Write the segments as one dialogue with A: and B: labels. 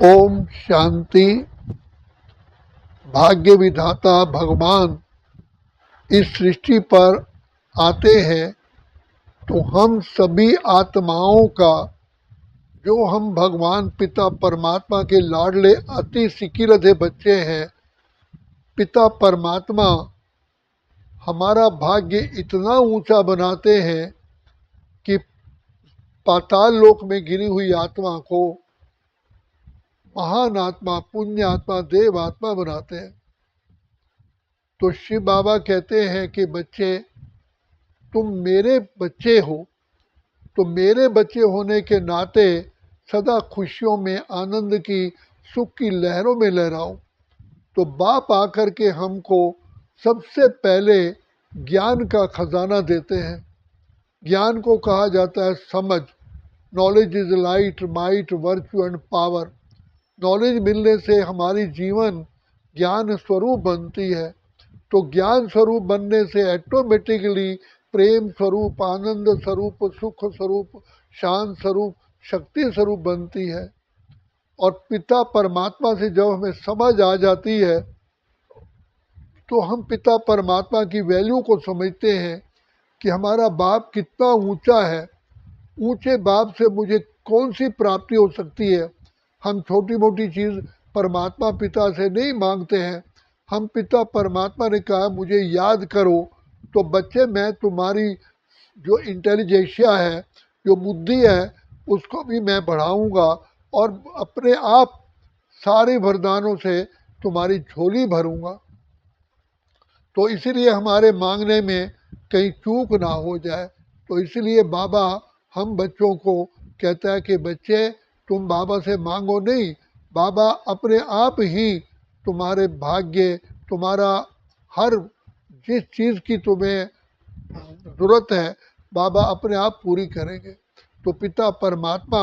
A: ओम शांति। भाग्य विधाता भगवान इस सृष्टि पर आते हैं तो हम सभी आत्माओं का, जो हम भगवान पिता परमात्मा के लाडले अति सिकीरधे बच्चे हैं, पिता परमात्मा हमारा भाग्य इतना ऊंचा बनाते हैं कि पाताल लोक में गिरी हुई आत्मा को महान आत्मा, पुण्य आत्मा, देव आत्मा बनाते हैं। तो शिव बाबा कहते हैं कि बच्चे, तुम मेरे बच्चे हो, तो मेरे बच्चे होने के नाते सदा खुशियों में, आनंद की, सुख की लहरों में लहराओ। तो बाप आकर के हमको सबसे पहले ज्ञान का खजाना देते हैं। ज्ञान को कहा जाता है समझ। Knowledge is light, might, virtue and power. Knowledge मिलने से हमारी जीवन ज्ञान स्वरूप बनती है। तो ज्ञान स्वरूप बनने से ऑटोमेटिकली प्रेम स्वरूप, आनंद स्वरूप, सुख स्वरूप, शांत स्वरूप, शक्ति स्वरूप बनती है। और पिता परमात्मा से जब हमें समझ आ जाती है तो हम पिता परमात्मा की वैल्यू को समझते हैं कि हमारा बाप कितना ऊंचा है। ऊंचे बाप से मुझे कौन सी प्राप्ति हो सकती है। हम छोटी मोटी चीज़ परमात्मा पिता से नहीं मांगते हैं। हम पिता परमात्मा ने कहा मुझे याद करो, तो बच्चे मैं तुम्हारी जो इंटेलिजेंशिया है, जो बुद्धि है, उसको भी मैं बढ़ाऊंगा और अपने आप सारे वरदानों से तुम्हारी झोली भरूंगा। तो इसीलिए हमारे मांगने में कहीं चूक ना हो जाए। तो इसलिए बाबा हम बच्चों को कहता है कि बच्चे तुम बाबा से मांगो नहीं, बाबा अपने आप ही तुम्हारे भाग्य, तुम्हारा हर जिस चीज़ की तुम्हें ज़रूरत है, बाबा अपने आप पूरी करेंगे। तो पिता परमात्मा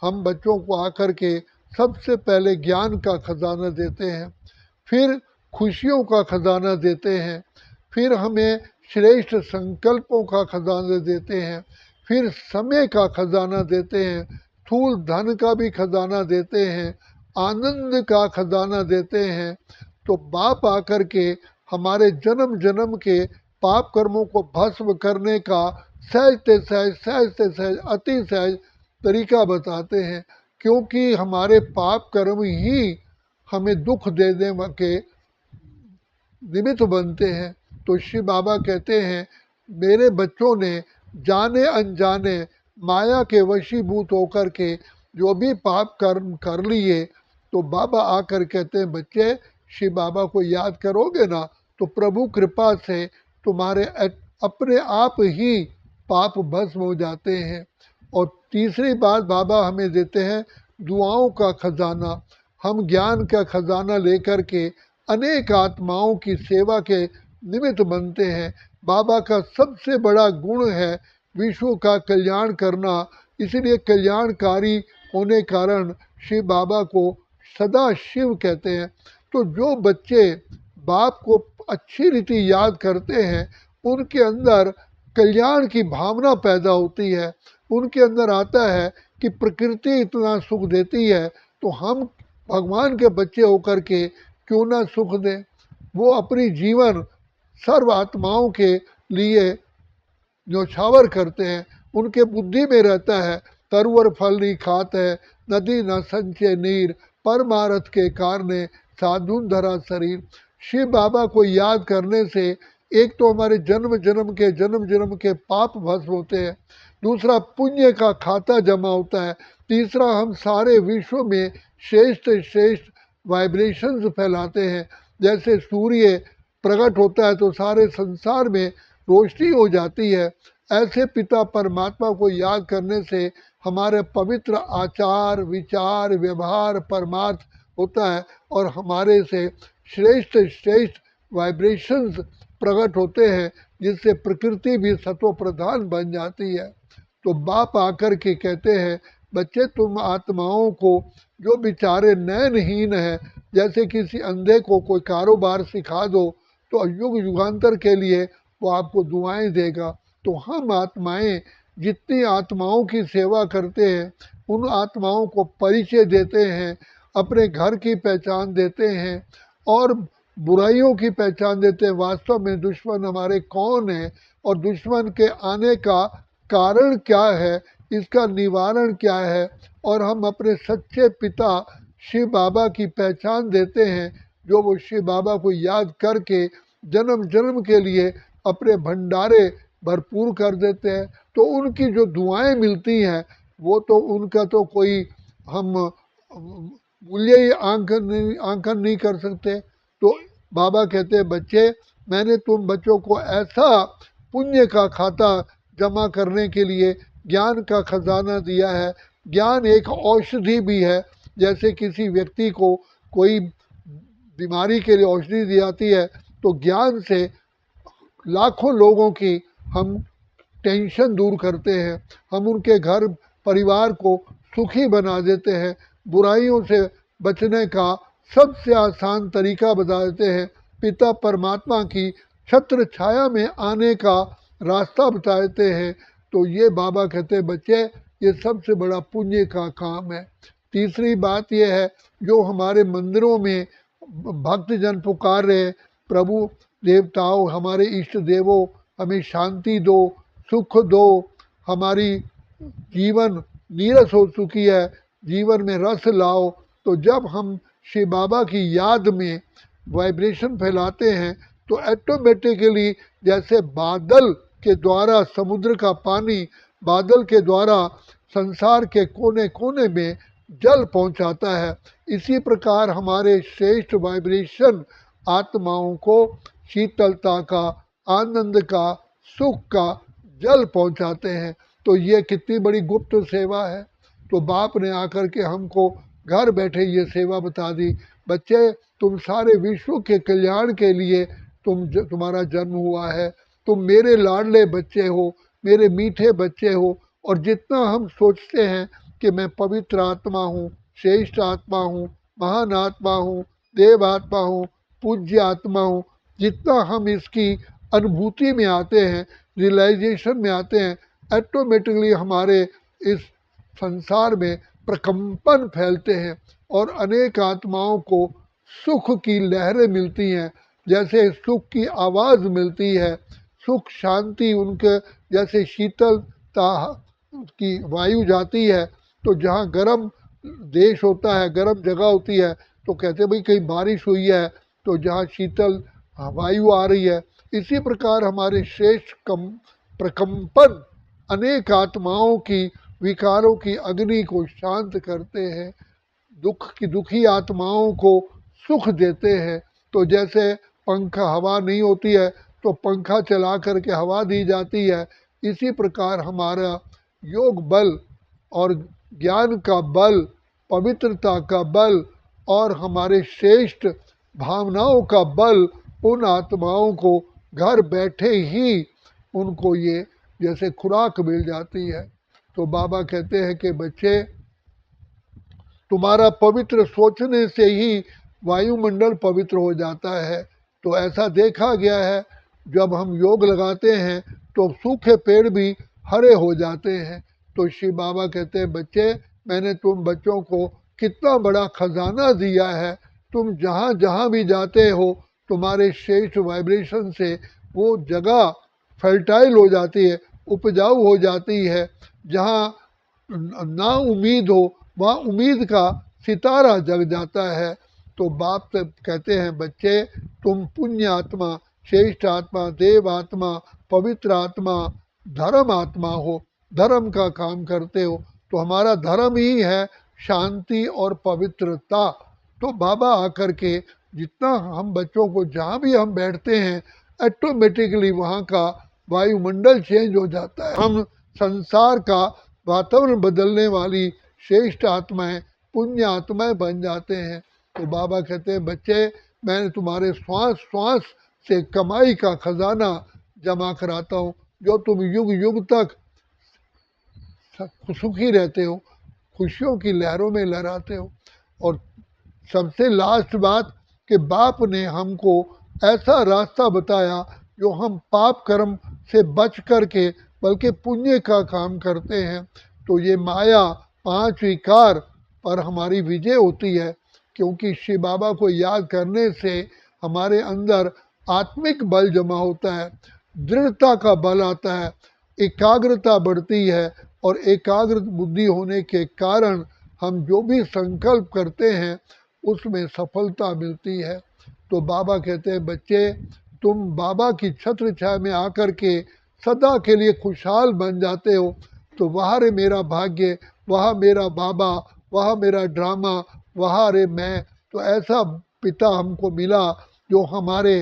A: हम बच्चों को आकर के सबसे पहले ज्ञान का खजाना देते हैं, फिर खुशियों का खजाना देते हैं, फिर हमें श्रेष्ठ संकल्पों का खजाना देते हैं, फिर समय का खजाना देते हैं, स्थूल धन का भी खजाना देते हैं, आनंद का खजाना देते हैं। तो बाप आकर के हमारे जन्म जन्म के पाप कर्मों को भस्म करने का सहजते सहज, सहजते सहज, अति सहज तरीका बताते हैं। क्योंकि हमारे पाप कर्म ही हमें दुख देने के निमित्त बनते हैं। तो शिव बाबा कहते हैं मेरे बच्चों ने जाने अनजाने माया के वशीभूत होकर के जो भी पाप कर्म कर लिए, तो बाबा आकर कहते हैं बच्चे शिव बाबा को याद करोगे ना, तो प्रभु कृपा से तुम्हारे अपने आप ही पाप भस्म हो जाते हैं। और तीसरी बात बाबा हमें देते हैं दुआओं का खजाना। हम ज्ञान का खजाना लेकर के अनेक आत्माओं की सेवा के निमित्त बनते हैं। बाबा का सबसे बड़ा गुण है विश्व का कल्याण करना। इसीलिए कल्याणकारी होने कारण शिव बाबा को सदा शिव कहते हैं। तो जो बच्चे बाप को अच्छी रीति याद करते हैं, उनके अंदर कल्याण की भावना पैदा होती है। उनके अंदर आता है कि प्रकृति इतना सुख देती है, तो हम भगवान के बच्चे होकर के क्यों ना सुख दें। वो अपनी जीवन सर्व आत्माओं के लिए न्यौछावर करते हैं। उनके बुद्धि में रहता है तरुवर फल नहीं खात है, नदी न संचय नीर, परमारथ के कारणे साधुन धरा शरीर। शिव बाबा को याद करने से एक तो हमारे जन्म जन्म के पाप भस्म होते हैं, दूसरा पुण्य का खाता जमा होता है, तीसरा हम सारे विश्व में श्रेष्ठ श्रेष्ठ वाइब्रेशंस फैलाते हैं। जैसे सूर्य प्रकट होता है तो सारे संसार में रोशनी हो जाती है। ऐसे पिता परमात्मा को याद करने से हमारे पवित्र आचार, विचार, व्यवहार, परमार्थ होता है और हमारे से श्रेष्ठ श्रेष्ठ वाइब्रेशंस प्रकट होते हैं, जिससे प्रकृति भी सत्व प्रधान बन जाती है। तो बाप आकर के कहते हैं बच्चे तुम आत्माओं को जो बेचारे नयनहीन है, जैसे किसी अंधे को कोई कारोबार सिखा दो तो युग युगांतर के लिए वो आपको दुआएं देगा। तो हम आत्माएं जितनी आत्माओं की सेवा करते हैं, उन आत्माओं को परिचय देते हैं, अपने घर की पहचान देते हैं और बुराइयों की पहचान देते हैं। वास्तव में दुश्मन हमारे कौन है और दुश्मन के आने का कारण क्या है, इसका निवारण क्या है, और हम अपने सच्चे पिता शिव बाबा की पहचान देते हैं, जो वो शिव बाबा को याद करके जन्म जन्म के लिए अपने भंडारे भरपूर कर देते हैं। तो उनकी जो दुआएं मिलती हैं वो तो उनका तो कोई हम मूल्य ही आंकन नहीं कर सकते। तो बाबा कहते हैं बच्चे, मैंने तुम बच्चों को ऐसा पुण्य का खाता जमा करने के लिए ज्ञान का खजाना दिया है। ज्ञान एक औषधि भी है। जैसे किसी व्यक्ति को कोई बीमारी के लिए औषधि दी जाती है, तो ज्ञान से लाखों लोगों की हम टेंशन दूर करते हैं, हम उनके घर परिवार को सुखी बना देते हैं, बुराइयों से बचने का सबसे आसान तरीका बता देते हैं, पिता परमात्मा की छत्र छाया में आने का रास्ता बता देते हैं। तो ये बाबा कहते हैं बच्चे, ये सबसे बड़ा पुण्य का काम है। तीसरी बात यह है, जो हमारे मंदिरों में भक्तजन पुकार रहे, प्रभु देवताओं, हमारे इष्ट देवों, हमें शांति दो, सुख दो, हमारी जीवन नीरस हो चुकी है, जीवन में रस लाओ। तो जब हम शिव बाबा की याद में वाइब्रेशन फैलाते हैं तो ऑटोमेटिकली जैसे बादल के द्वारा समुद्र का पानी बादल के द्वारा संसार के कोने कोने में जल पहुंचाता है, इसी प्रकार हमारे श्रेष्ठ वाइब्रेशन आत्माओं को शीतलता का, आनंद का, सुख का जल पहुंचाते हैं। तो ये कितनी बड़ी गुप्त सेवा है। तो बाप ने आकर के हमको घर बैठे ये सेवा बता दी, बच्चे तुम सारे विश्व के कल्याण के लिए तुम्हारा जन्म हुआ है, तुम मेरे लाडले बच्चे हो, मेरे मीठे बच्चे हो। और जितना हम सोचते हैं कि मैं पवित्र आत्मा हूँ, श्रेष्ठ आत्मा हूँ, महान आत्मा हूँ, देव आत्मा हूँ, पूज्य आत्मा हूँ, जितना हम इसकी अनुभूति में आते हैं, रियलाइजेशन में आते हैं, ऑटोमेटिकली हमारे इस संसार में प्रकंपन फैलते हैं और अनेक आत्माओं को सुख की लहरें मिलती हैं। जैसे सुख की आवाज़ मिलती है, सुख शांति उनके जैसे शीतलता की वायु जाती है। तो जहाँ गर्म देश होता है, गर्म जगह होती है, तो कहते भाई कहीं बारिश हुई है, तो जहाँ शीतल वायु आ रही है। इसी प्रकार हमारे श्रेष्ठ प्रकंपन अनेक आत्माओं की विकारों की अग्नि को शांत करते हैं, दुखी आत्माओं को सुख देते हैं। तो जैसे पंखा हवा नहीं होती है तो पंखा चला करके हवा दी जाती है, इसी प्रकार हमारा योग बल और ज्ञान का बल, पवित्रता का बल और हमारे श्रेष्ठ भावनाओं का बल उन आत्माओं को घर बैठे ही उनको ये जैसे खुराक मिल जाती है। तो बाबा कहते हैं कि बच्चे, तुम्हारा पवित्र सोचने से ही वायुमंडल पवित्र हो जाता है। तो ऐसा देखा गया है, जब हम योग लगाते हैं तो सूखे पेड़ भी हरे हो जाते हैं। तो शिव बाबा कहते हैं बच्चे, मैंने तुम बच्चों को कितना बड़ा खजाना दिया है, तुम जहाँ जहाँ भी जाते हो तुम्हारे श्रेष्ठ वाइब्रेशन से वो जगह फर्टाइल हो जाती है, उपजाऊ हो जाती है। जहाँ ना उम्मीद हो वहाँ उम्मीद का सितारा जग जाता है। तो बाप कहते हैं बच्चे, तुम पुण्य आत्मा, श्रेष्ठ आत्मा, देव आत्मा, पवित्र आत्मा, धर्म आत्मा हो, धर्म का काम करते हो। तो हमारा धर्म ही है शांति और पवित्रता। तो बाबा आकर के जितना हम बच्चों को जहाँ भी हम बैठते हैं ऑटोमेटिकली वहाँ का वायुमंडल चेंज हो जाता है। हम संसार का वातावरण बदलने वाली श्रेष्ठ आत्माएं, पुण्य आत्माएं बन जाते हैं। तो बाबा कहते हैं बच्चे, मैंने तुम्हारे श्वास श्वास से कमाई का खजाना जमा कराता हूँ, जो तुम युग युग तक सुखी रहते हो, खुशियों की लहरों में लहराते हो। और सबसे लास्ट बात कि बाप ने हमको ऐसा रास्ता बताया जो हम पाप कर्म से बच करके बल्कि पुण्य का काम करते हैं। तो ये माया पांच विकार पर हमारी विजय होती है। क्योंकि शिव बाबा को याद करने से हमारे अंदर आत्मिक बल जमा होता है, दृढ़ता का बल आता है, एकाग्रता बढ़ती है और एकाग्र बुद्धि होने के कारण हम जो भी संकल्प करते हैं उसमें सफलता मिलती है। तो बाबा कहते हैं बच्चे, तुम बाबा की छत्र छाया में आकर के सदा के लिए खुशहाल बन जाते हो, तो वहाँ रे मेरा भाग्य, वहाँ मेरा बाबा, वहाँ मेरा ड्रामा, वहाँ रे मैं। तो ऐसा पिता हमको मिला जो हमारे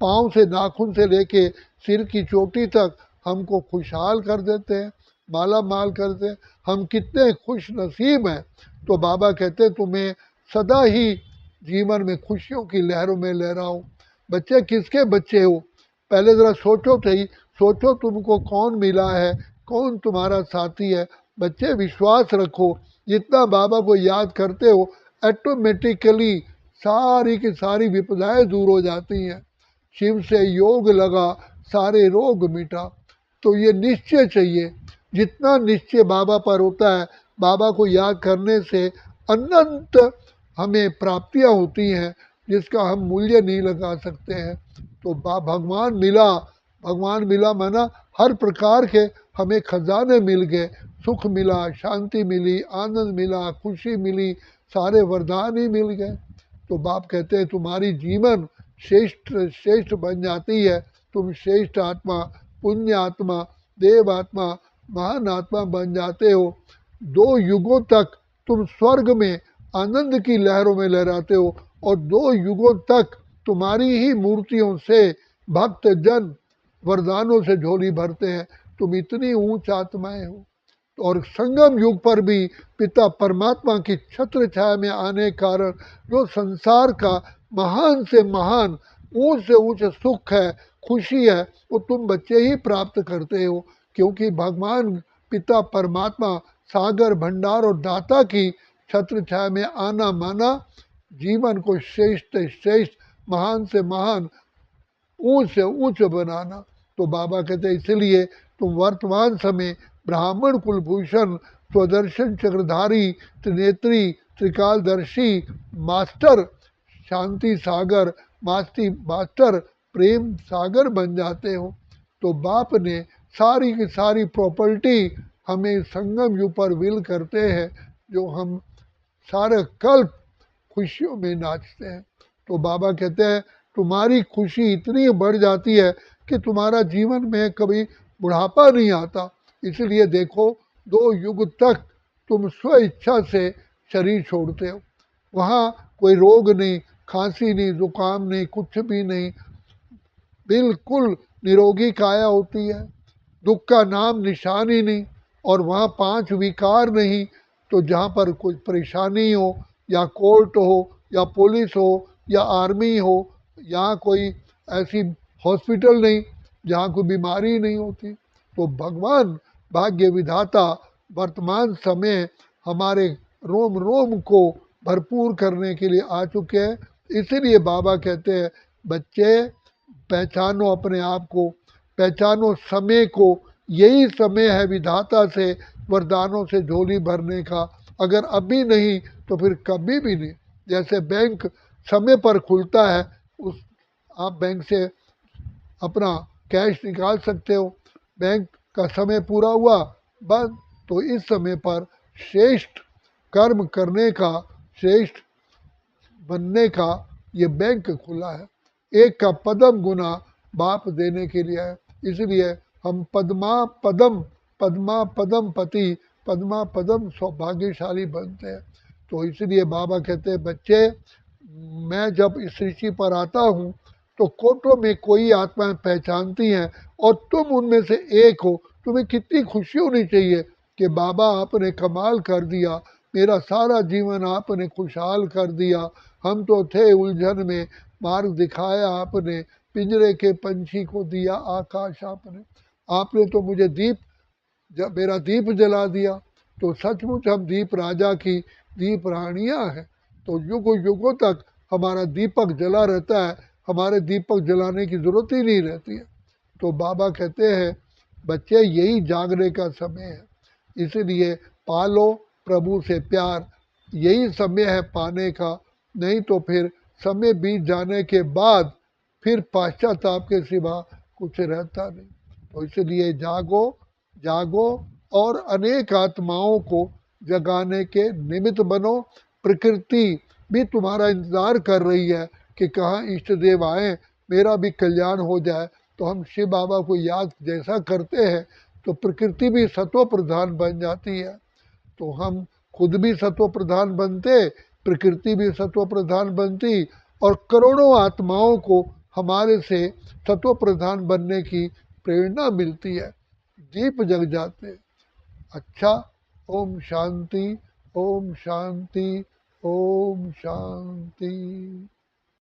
A: पाँव से नाखून से लेके सिर की चोटी तक हमको खुशहाल कर देते हैं, माला माल करते हैं। हम कितने खुश नसीब हैं। तो बाबा कहते हैं तुम्हें सदा ही जीवन में खुशियों की लहरों में लहराओ। बच्चे किसके बच्चे हो? पहले ज़रा सोचो सही, सोचो तुमको कौन मिला है, कौन तुम्हारा साथी है। बच्चे विश्वास रखो, जितना बाबा को याद करते हो ऑटोमेटिकली सारी की सारी विपदाएं दूर हो जाती हैं। शिव से योग लगा सारे रोग मिटा। तो ये निश्चय चाहिए, जितना निश्चय बाबा पर होता है, बाबा को याद करने से अनंत हमें प्राप्तियां होती हैं जिसका हम मूल्य नहीं लगा सकते हैं। तो भगवान मिला, भगवान मिला माना हर प्रकार के हमें खजाने मिल गए, सुख मिला, शांति मिली, आनंद मिला, खुशी मिली, सारे वरदान ही मिल गए। तो बाप कहते हैं तुम्हारी जीवन श्रेष्ठ श्रेष्ठ बन जाती है, तुम श्रेष्ठ आत्मा, पुण्य आत्मा, देव आत्मा, महान आत्मा बन जाते हो। 2 युगों तक तुम स्वर्ग में आनंद की लहरों में लहराते हो और 2 युगों तक तुम्हारी ही मूर्तियों से भक्त जन वरदानों से झोली भरते हैं। तुम इतनी ऊंच आत्माएं हो। और संगम युग पर भी पिता परमात्मा की छत्र छाया में आने कारण जो संसार का महान से महान, ऊंच से ऊंच सुख है, खुशी है, वो तुम बच्चे ही प्राप्त करते हो। क्योंकि भगवान पिता परमात्मा सागर भंडार और दाता की छत्र छाया में आना माना जीवन को श्रेष्ठ श्रेष्ठ, महान से महान, ऊंच से ऊंच बनाना। तो बाबा कहते हैं इसलिए तुम वर्तमान समय ब्राह्मण कुलभूषण, स्वदर्शन चक्रधारी, त्रिनेत्री, त्रिकालदर्शी, मास्टर शांति सागर, मास्टर प्रेम सागर बन जाते हो। तो बाप ने सारी की सारी प्रॉपर्टी हमें संगम युग पर विल करते हैं, जो हम सारे कल्प खुशियों में नाचते हैं। तो बाबा कहते हैं तुम्हारी खुशी इतनी बढ़ जाती है कि तुम्हारा जीवन में कभी बुढ़ापा नहीं आता। इसलिए देखो 2 युग तक तुम स्व इच्छा से शरीर छोड़ते हो, वहाँ कोई रोग नहीं, खांसी नहीं, जुकाम नहीं, कुछ भी नहीं, बिल्कुल निरोगी काया होती है, दुख का नाम निशान ही नहीं। और वहाँ 5 विकार नहीं। तो जहाँ पर कोई परेशानी हो, या कोर्ट हो, या पुलिस हो, या आर्मी हो, यहाँ कोई ऐसी हॉस्पिटल नहीं जहाँ कोई बीमारी नहीं होती। तो भगवान भाग्य विधाता वर्तमान समय हमारे रोम रोम को भरपूर करने के लिए आ चुके हैं। इसीलिए बाबा कहते हैं बच्चे पहचानो अपने आप को, पहचानो समय को। यही समय है विधाता से वरदानों से झोली भरने का। अगर अभी नहीं तो फिर कभी भी नहीं। जैसे बैंक समय पर खुलता है, उस आप बैंक से अपना कैश निकाल सकते हो, बैंक का समय पूरा हुआ बंद। तो इस समय पर श्रेष्ठ कर्म करने का, श्रेष्ठ बनने का ये बैंक खुला है। एक का पदम गुना बाप देने के लिए है। इसलिए हम पद्मा पदम पति, पद्मा पदम सौभाग्यशाली बनते हैं। तो इसलिए बाबा कहते हैं बच्चे, मैं जब इस ऋषि पर आता हूँ तो कोटों में कोई आत्माएं पहचानती हैं और तुम उनमें से एक हो। तुम्हें कितनी खुशी होनी चाहिए कि बाबा आपने कमाल कर दिया, मेरा सारा जीवन आपने खुशहाल कर दिया। हम तो थे उलझन में, मार्ग दिखाया आपने, पिंजरे के पंछी को दिया आकाश आपने। आपने तो मुझे जब मेरा दीप जला दिया। तो सचमुच हम दीप राजा की दीप रानियाँ हैं। तो युगों युगों तक हमारा दीपक जला रहता है, हमारे दीपक जलाने की ज़रूरत ही नहीं रहती है। तो बाबा कहते हैं बच्चे यही जागने का समय है। इसलिए पालो प्रभु से प्यार, यही समय है पाने का, नहीं तो फिर समय बीत जाने के बाद फिर पश्चाताप के सिवा कुछ रहता नहीं। तो इसलिए जागो, जागो और अनेक आत्माओं को जगाने के निमित्त बनो। प्रकृति भी तुम्हारा इंतज़ार कर रही है कि कहाँ इष्ट देव आए, मेरा भी कल्याण हो जाए। तो हम शिव बाबा को याद जैसा करते हैं तो प्रकृति भी सत्व प्रधान बन जाती है। तो हम खुद भी सत्व प्रधान बनते, प्रकृति भी सत्व प्रधान बनती, और करोड़ों आत्माओं को हमारे से सत्व प्रधान बनने की प्रेरणा मिलती है, दीप जग जाते। अच्छा, ओम शांति, ओम शांति, ओम शांति।